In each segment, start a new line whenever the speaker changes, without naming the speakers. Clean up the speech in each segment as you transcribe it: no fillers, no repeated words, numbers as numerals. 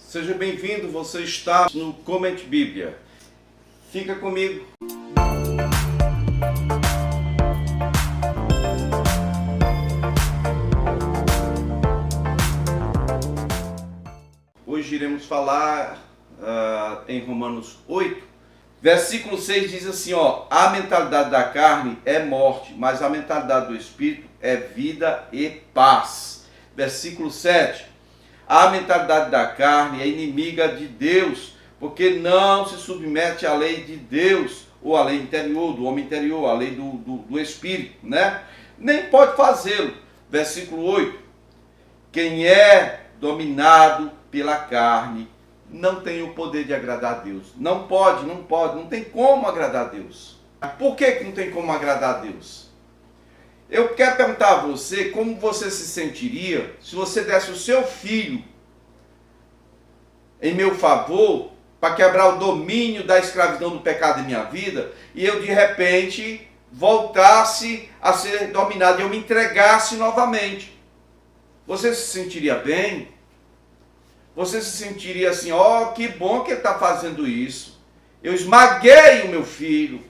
Seja bem-vindo, você está no Comente Bíblia. Fica comigo. Hoje iremos falar em Romanos 8, versículo 6 diz assim, a mentalidade da carne é morte, mas a mentalidade do Espírito é vida e paz. Versículo 7, a mentalidade da carne é inimiga de Deus, porque não se submete à lei de Deus, ou à lei interior, do homem interior, à lei do Espírito, né? Nem pode fazê-lo. Versículo 8, quem é dominado pela carne não tem o poder de agradar a Deus. Não tem como agradar a Deus. Por que não tem como agradar a Deus? Eu quero perguntar a você como você se sentiria se você desse o seu filho em meu favor para quebrar o domínio da escravidão do pecado em minha vida e eu de repente voltasse a ser dominado e eu me entregasse novamente. Você se sentiria bem? Você se sentiria assim, que bom que ele está fazendo isso. Eu esmaguei o meu filho,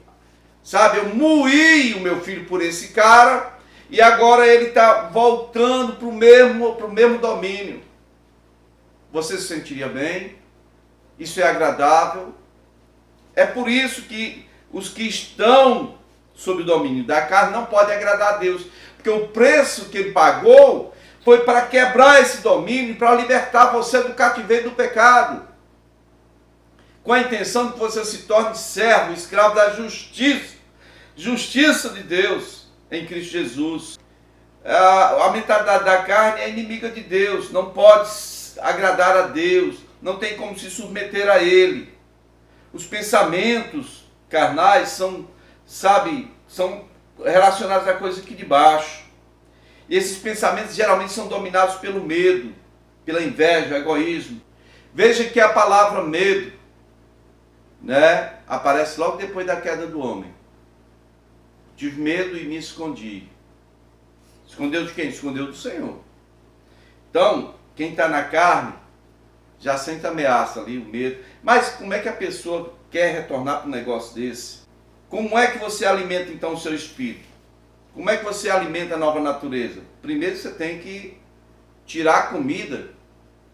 sabe? Eu moí o meu filho por esse cara e agora ele está voltando para o mesmo domínio. Você se sentiria bem? Isso é agradável? É por isso que os que estão sob o domínio da carne não podem agradar a Deus, porque o preço que ele pagou foi para quebrar esse domínio, para libertar você do cativeiro do pecado, com a intenção de que você se torne servo, escravo da justiça de Deus em Cristo Jesus. A mentalidade da carne é inimiga de Deus, não pode agradar a Deus, não tem como se submeter a Ele. Os pensamentos carnais são relacionados a coisas aqui de baixo. E esses pensamentos geralmente são dominados pelo medo, pela inveja, o egoísmo. Veja que a palavra medo, né, aparece logo depois da queda do homem. Tive medo e me escondi. Escondeu de quem? Escondeu do Senhor. Então, quem está na carne já sente ameaça ali, o medo. Mas como é que a pessoa quer retornar para um negócio desse? Como é que você alimenta então o seu espírito? Como é que você alimenta a nova natureza? Primeiro você tem que tirar a comida,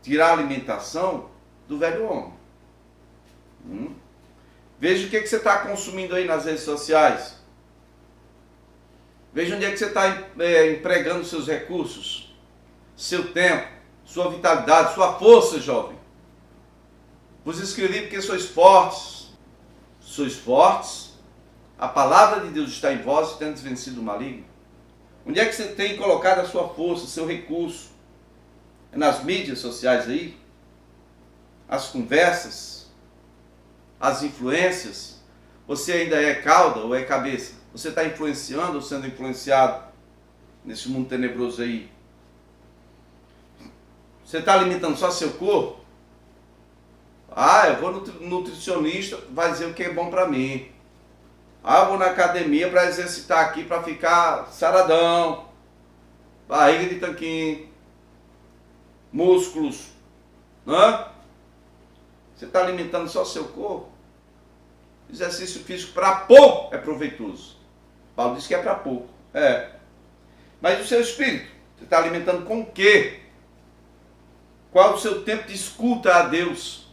tirar a alimentação do velho homem. Veja o que você está consumindo aí nas redes sociais. Veja onde é que você está empregando seus recursos, seu tempo, sua vitalidade, sua força, jovem. Vos escrevi porque sois fortes. Sois fortes. A palavra de Deus está em vós, tendo vencido o maligno. Onde é que você tem colocado a sua força, seu recurso? É nas mídias sociais aí? As conversas? As influências? Você ainda é cauda ou é cabeça? Você está influenciando ou sendo influenciado nesse mundo tenebroso aí? Você está alimentando só seu corpo? Eu vou no nutricionista, vai dizer o que é bom para mim. Eu vou na academia para exercitar aqui, para ficar saradão, barriga de tanquinho, músculos, né? Você está alimentando só seu corpo? Exercício físico para pouco é proveitoso. Paulo diz que é para pouco. Mas o seu espírito, você está alimentando com o quê? Qual o seu tempo de escuta a Deus?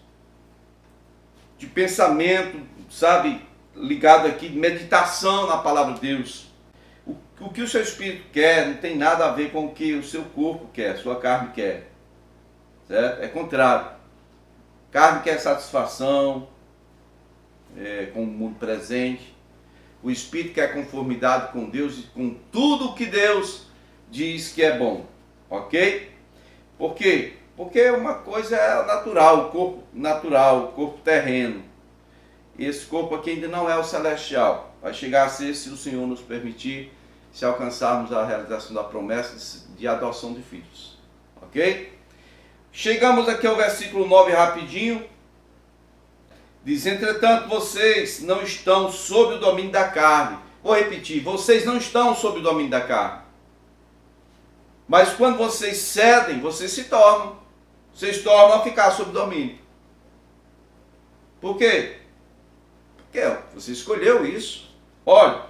De pensamento, ligado aqui, de meditação na palavra de Deus. O que o seu espírito quer não tem nada a ver com o que o seu corpo quer, sua carne quer. Certo? É contrário. Carne quer satisfação com o mundo presente. O espírito quer conformidade com Deus e com tudo o que Deus diz que é bom. Ok? Por quê? Porque uma coisa é natural, o corpo natural, o corpo terreno. Esse corpo aqui ainda não é o celestial. Vai chegar a ser, se o Senhor nos permitir, se alcançarmos a realização da promessa de adoção de filhos. Ok? Chegamos aqui ao versículo 9 rapidinho. Diz, entretanto, vocês não estão sob o domínio da carne. Vou repetir, vocês não estão sob o domínio da carne. Mas quando vocês cedem, vocês se tornam. Vocês tornam a ficar sob domínio. Por quê? Porque você escolheu isso. Olha,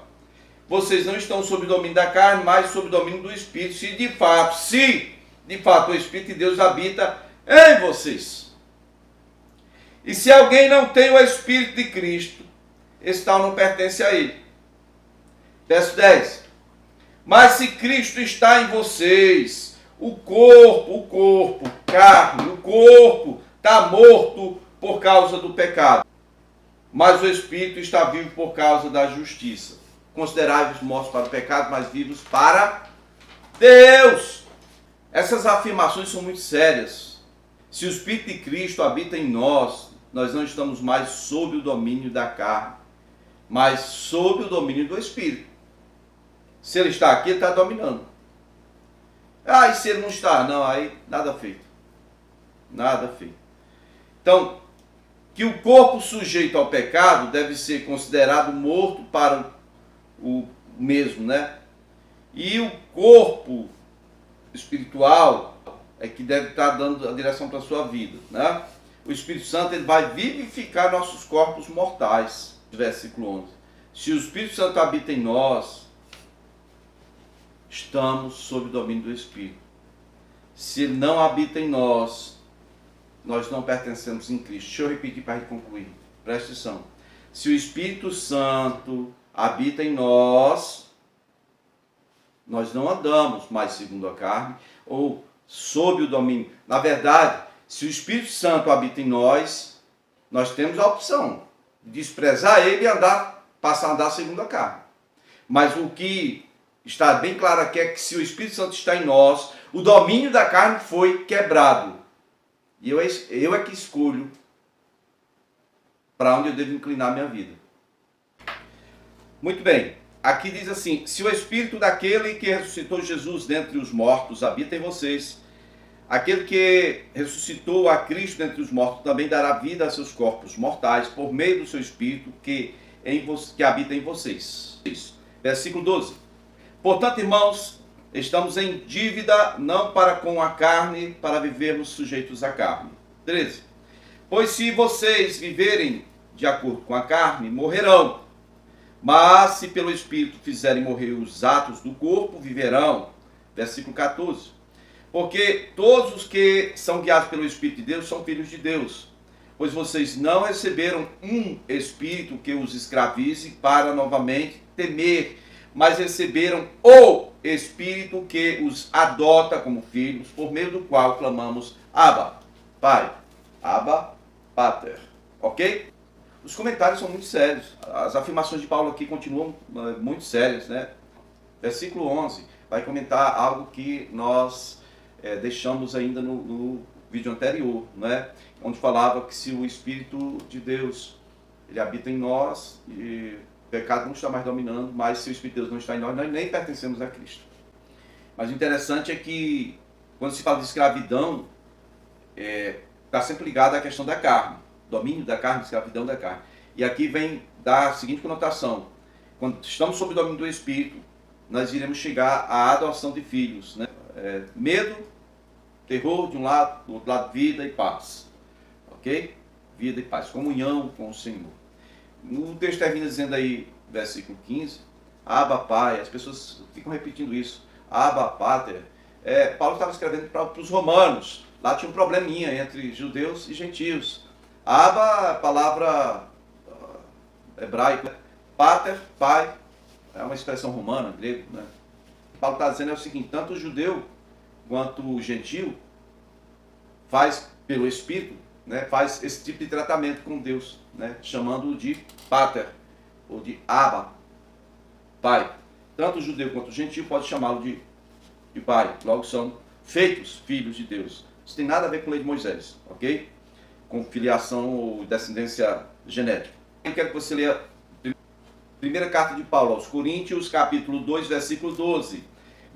vocês não estão sob o domínio da carne, mas sob o domínio do Espírito. Se de fato o Espírito de Deus habita em vocês. E se alguém não tem o Espírito de Cristo, esse tal não pertence a ele. Verso 10. Mas se Cristo está em vocês, o corpo, carne, o corpo está morto por causa do pecado. Mas o Espírito está vivo por causa da justiça. Considerai-vos mortos para o pecado, mas vivos para Deus. Essas afirmações são muito sérias. Se o Espírito de Cristo habita em nós, nós não estamos mais sob o domínio da carne, mas sob o domínio do Espírito. Se ele está aqui, ele está dominando. E se ele não está? Não, aí nada feito. Nada feito. Então, que o corpo sujeito ao pecado deve ser considerado morto para o mesmo, né? E o corpo espiritual é que deve estar dando a direção para a sua vida, né? O Espírito Santo, ele vai vivificar nossos corpos mortais. Versículo 11. Se o Espírito Santo habita em nós, estamos sob o domínio do Espírito. Se ele não habita em nós, nós não pertencemos em Cristo. Deixa eu repetir para concluir. Presta atenção. Se o Espírito Santo habita em nós, nós não andamos mais segundo a carne ou sob o domínio. Na verdade, se o Espírito Santo habita em nós, nós temos a opção de desprezar ele e passar a andar segundo a carne. Mas o que está bem claro aqui é que se o Espírito Santo está em nós, o domínio da carne foi quebrado. E eu é que escolho para onde eu devo inclinar minha vida. Muito bem. Aqui diz assim: se o Espírito daquele que ressuscitou Jesus dentre os mortos habita em vocês, aquele que ressuscitou a Cristo dentre os mortos também dará vida a seus corpos mortais por meio do seu Espírito que habita em vocês. Versículo 12. Portanto, irmãos, estamos em dívida não para com a carne, para vivermos sujeitos à carne. 13. Pois se vocês viverem de acordo com a carne, morrerão. Mas se pelo Espírito fizerem morrer os atos do corpo, viverão. Versículo 14. Porque todos os que são guiados pelo Espírito de Deus são filhos de Deus. Pois vocês não receberam um Espírito que os escravize para novamente temer, mas receberam o Espírito que os adota como filhos, por meio do qual clamamos Abba, Pai, Abba, Pater. Ok? Os comentários são muito sérios. As afirmações de Paulo aqui continuam muito sérias, né? Versículo 11 vai comentar algo que nós deixamos ainda no vídeo anterior, né? Onde falava que se o Espírito de Deus ele habita em nós, e o pecado não está mais dominando, mas se o Espírito de Deus não está em nós, nós nem pertencemos a Cristo. Mas o interessante é que quando se fala de escravidão, está sempre ligado à questão da carne. Domínio da carne, escravidão da carne. E aqui vem da seguinte conotação: quando estamos sob o domínio do Espírito, nós iremos chegar à adoção de filhos, né? Medo, terror de um lado, do outro lado vida e paz. Ok? Vida e paz, comunhão com o Senhor. O texto termina dizendo aí, versículo 15, Abba, Pai. As pessoas ficam repetindo isso, Abba, Pater. Paulo estava escrevendo para os romanos. Lá tinha um probleminha entre judeus e gentios. Abba, palavra hebraica. Pater, pai, é uma expressão romana, grego, né? Paulo está dizendo o seguinte: tanto o judeu quanto o gentil faz pelo Espírito, né, faz esse tipo de tratamento com Deus, né, chamando-o de Pater, ou de Abba, pai. Tanto o judeu quanto o gentil pode chamá-lo de pai, logo são feitos filhos de Deus. Isso tem nada a ver com a lei de Moisés, ok? Com filiação ou descendência genética. Eu quero que você leia a primeira carta de Paulo aos Coríntios, capítulo 2, versículo 12.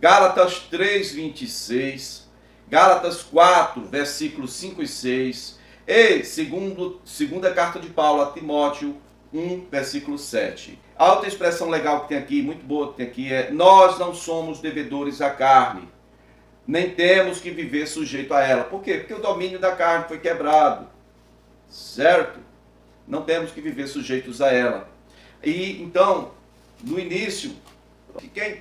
Gálatas 3, 26. Gálatas 4, versículos 5 e 6. E segunda carta de Paulo a Timóteo 1, versículo 7. A outra expressão legal que tem aqui, muito boa que tem aqui, é: nós não somos devedores à carne, nem temos que viver sujeito a ela. Por quê? Porque o domínio da carne foi quebrado, certo? Não temos que viver sujeitos a ela. E então, no início,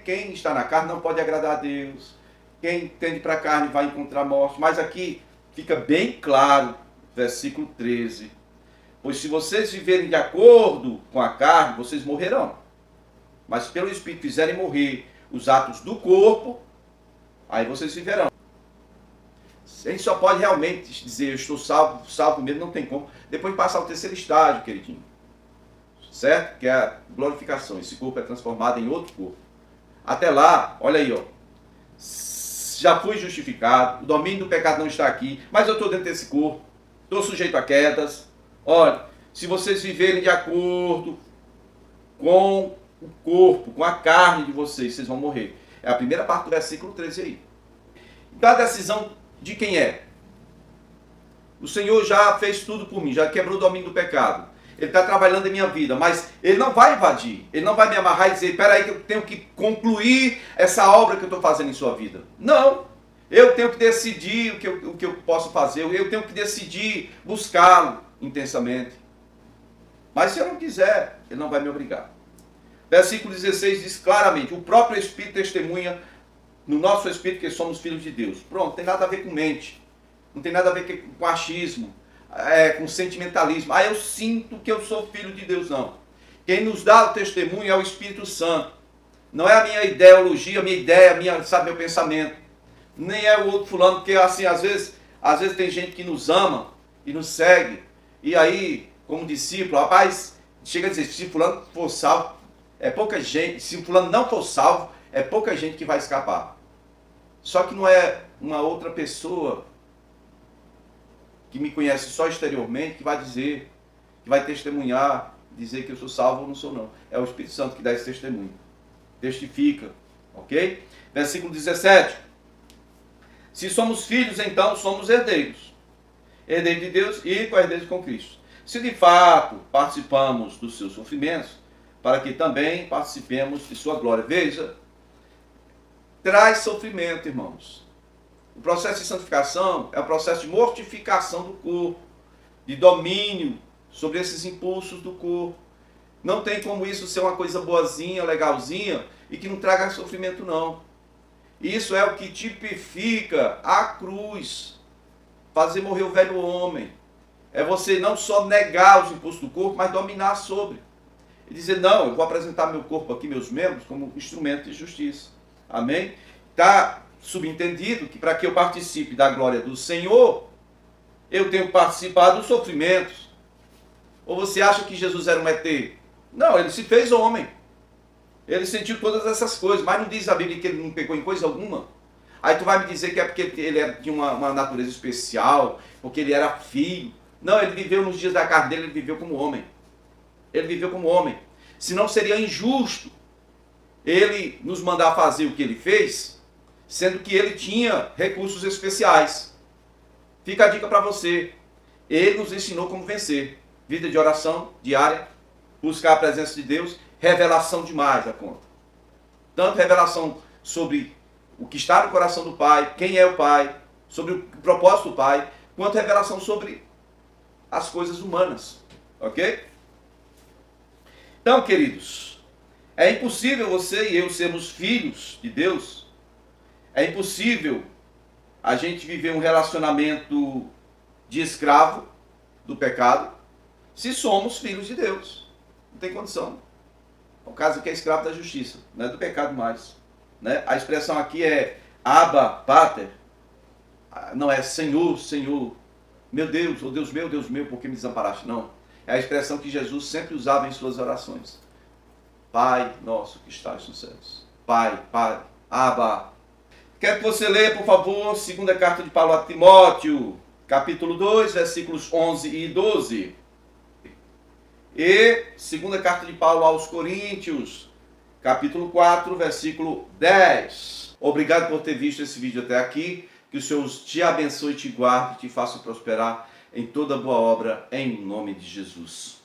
quem está na carne não pode agradar a Deus. Quem tende para a carne vai encontrar morte. Mas aqui fica bem claro, versículo 13. Pois se vocês viverem de acordo com a carne, vocês morrerão. Mas pelo Espírito fizerem morrer os atos do corpo, aí vocês viverão. A gente só pode realmente dizer, eu estou salvo, salvo mesmo, não tem como. Depois passar ao terceiro estágio, queridinho. Certo? Que é a glorificação. Esse corpo é transformado em outro corpo. Até lá, olha aí, ó. Já fui justificado, o domínio do pecado não está aqui, mas eu estou dentro desse corpo, estou sujeito a quedas. Olha, se vocês viverem de acordo com o corpo, com a carne de vocês, vocês vão morrer. É a primeira parte do versículo 13 aí. Então a decisão de quem é? O Senhor já fez tudo por mim, já quebrou o domínio do pecado. Ele está trabalhando em minha vida, mas Ele não vai invadir, Ele não vai me amarrar e dizer, espera aí que eu tenho que concluir essa obra que eu estou fazendo em sua vida. Não, eu tenho que decidir o que eu posso fazer, eu tenho que decidir buscá-lo intensamente. Mas se eu não quiser, Ele não vai me obrigar. Versículo 16 diz claramente, o próprio Espírito testemunha no nosso Espírito que somos filhos de Deus. Pronto, não tem nada a ver com mente, não tem nada a ver com achismo, com sentimentalismo. Eu sinto que eu sou filho de Deus, não. Quem nos dá o testemunho é o Espírito Santo. Não é a minha ideologia, a minha ideia, meu pensamento. Nem é o outro fulano, porque assim, às vezes tem gente que nos ama e nos segue. E aí, como discípulo, rapaz, chega a dizer, se fulano for salvo, é pouca gente. Se fulano não for salvo, é pouca gente que vai escapar. Só que não é uma outra pessoa que me conhece só exteriormente, que vai dizer, que vai testemunhar, dizer que eu sou salvo ou não sou não. É o Espírito Santo que dá esse testemunho. Testifica, ok? Versículo 17. Se somos filhos, então somos herdeiros. Herdeiros de Deus e co-herdeiros com Cristo. Se de fato participamos dos seus sofrimentos, para que também participemos de sua glória. Veja, traz sofrimento, irmãos. O processo de santificação é o processo de mortificação do corpo, de domínio sobre esses impulsos do corpo. Não tem como isso ser uma coisa boazinha, legalzinha, e que não traga sofrimento, não. Isso é o que tipifica a cruz, fazer morrer o velho homem. É você não só negar os impulsos do corpo, mas dominar sobre. E dizer, não, eu vou apresentar meu corpo aqui, meus membros, como instrumento de justiça. Amém? Está subentendido que para que eu participe da glória do Senhor, eu tenho que participar dos sofrimentos. Ou você acha que Jesus era um ET? Não, ele se fez homem. Ele sentiu todas essas coisas, mas não diz a Bíblia que ele não pecou em coisa alguma. Aí tu vai me dizer que é porque ele tinha uma natureza especial, porque ele era filho. Não, ele viveu nos dias da carne dele, ele viveu como homem. Ele viveu como homem. Senão seria injusto ele nos mandar fazer o que ele fez, sendo que ele tinha recursos especiais. Fica a dica para você. Ele nos ensinou como vencer. Vida de oração diária, buscar a presença de Deus, revelação demais da conta. Tanto revelação sobre o que está no coração do Pai, quem é o Pai, sobre o propósito do Pai, quanto revelação sobre as coisas humanas. Ok? Então, queridos, é impossível você e eu sermos filhos de Deus. É impossível a gente viver um relacionamento de escravo do pecado se somos filhos de Deus. Não tem condição. O caso aqui é escravo da justiça, não é do pecado mais. Né? A expressão aqui é Abba, Pater. Não é Senhor, Senhor. Meu Deus, oh Deus meu, por que me desamparaste? Não. É a expressão que Jesus sempre usava em suas orações. Pai nosso que estás nos céus. Pai, Pai, Abba. Quero que você leia, por favor, segunda carta de Paulo a Timóteo, capítulo 2, versículos 11 e 12. E segunda carta de Paulo aos Coríntios, capítulo 4, versículo 10. Obrigado por ter visto esse vídeo até aqui. Que o Senhor te abençoe, te guarde, te faça prosperar em toda boa obra, em nome de Jesus.